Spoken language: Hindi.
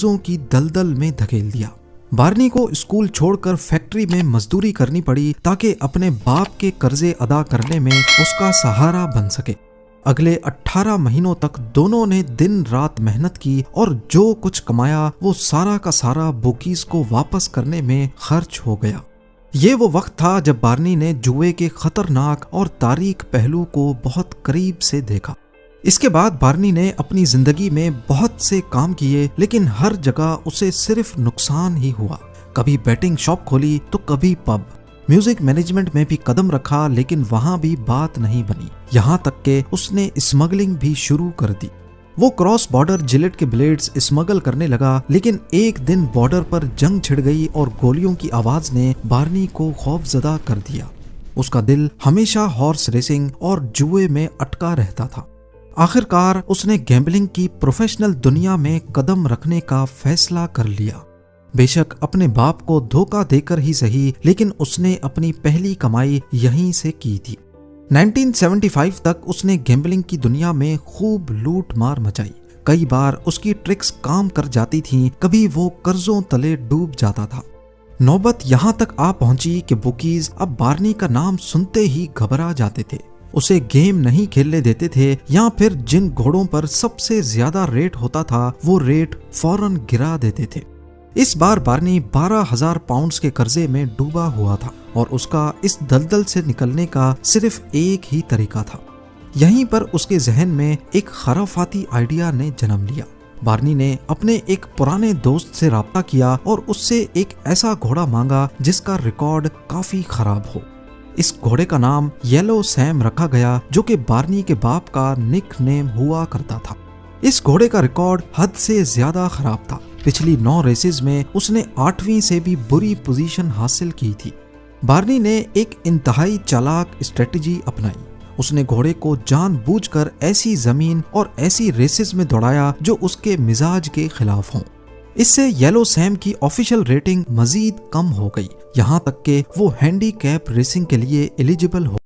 कर्जों की दलदल में धकेल दिया। बार्नी को स्कूल छोड़कर फैक्ट्री में मजदूरी करनी पड़ी ताकि अपने बाप के कर्जे अदा करने में उसका सहारा बन सके। अगले 18 महीनों तक दोनों ने दिन रात मेहनत की और जो कुछ कमाया वो सारा का सारा बुकीज को वापस करने में खर्च हो गया। ये वो वक्त था जब बार्नी ने जुए के खतरनाक और तारीक पहलू को बहुत करीब से देखा। इसके बाद बार्नी ने अपनी जिंदगी में बहुत से काम किए, लेकिन हर जगह उसे सिर्फ नुकसान ही हुआ। कभी बैटिंग शॉप खोली तो कभी पब। म्यूजिक मैनेजमेंट में भी कदम रखा, लेकिन वहां भी बात नहीं बनी। यहाँ तक के उसने स्मगलिंग भी शुरू कर दी। वो क्रॉस बॉर्डर जिलेट के ब्लेड्स स्मगल करने लगा, लेकिन एक दिन बॉर्डर पर जंग छिड़ गई और गोलियों की आवाज ने बार्नी को खौफजदा कर दिया। उसका दिल हमेशा हॉर्स रेसिंग और जुए में अटका रहता था। आखिरकार उसने गैम्बलिंग की प्रोफेशनल दुनिया में कदम रखने का फैसला कर लिया। बेशक अपने बाप को धोखा देकर ही सही, लेकिन उसने अपनी पहली कमाई यहीं से की थी। 1975 तक उसने गैम्बलिंग की दुनिया में खूब लूट मार मचाई। कई बार उसकी ट्रिक्स काम कर जाती थीं, कभी वो कर्जों तले डूब जाता था। नौबत यहाँ तक आ पहुंची कि बुकीज अब बार्नी का नाम सुनते ही घबरा जाते थे। उसे गेम नहीं खेलने देते थे, या फिर जिन घोड़ों पर सबसे ज्यादा रेट होता था वो रेट फौरन गिरा देते थे। इस बार बार्नी 12,000 पाउंड्स के कर्जे में डूबा हुआ था और उसका इस दलदल से निकलने का सिर्फ एक ही तरीका था। यहीं पर उसके जहन में एक खराफाती आइडिया ने जन्म लिया। बार्नी ने अपने एक पुराने दोस्त से राब्ता किया और उससे एक ऐसा घोड़ा मांगा जिसका रिकॉर्ड काफी खराब हो। इस घोड़े का नाम येलो सैम रखा गया, जो कि बार्नी के बाप का निकनेम हुआ करता था। इस घोड़े का रिकॉर्ड हद से ज्यादा खराब था। पिछली 9 रेसेस में उसने 8वीं से भी बुरी पोजीशन हासिल की थी। बार्नी ने एक इंतहाई चालाक स्ट्रेटजी अपनाई। उसने घोड़े को जानबूझकर ऐसी जमीन और ऐसी रेसेस में दौड़ाया जो उसके मिजाज के खिलाफ हों। इससे येलो सैम की ऑफिशियल रेटिंग मजीद कम हो गई, यहाँ तक कि वो हैंडीकैप रेसिंग के लिए एलिजिबल हो।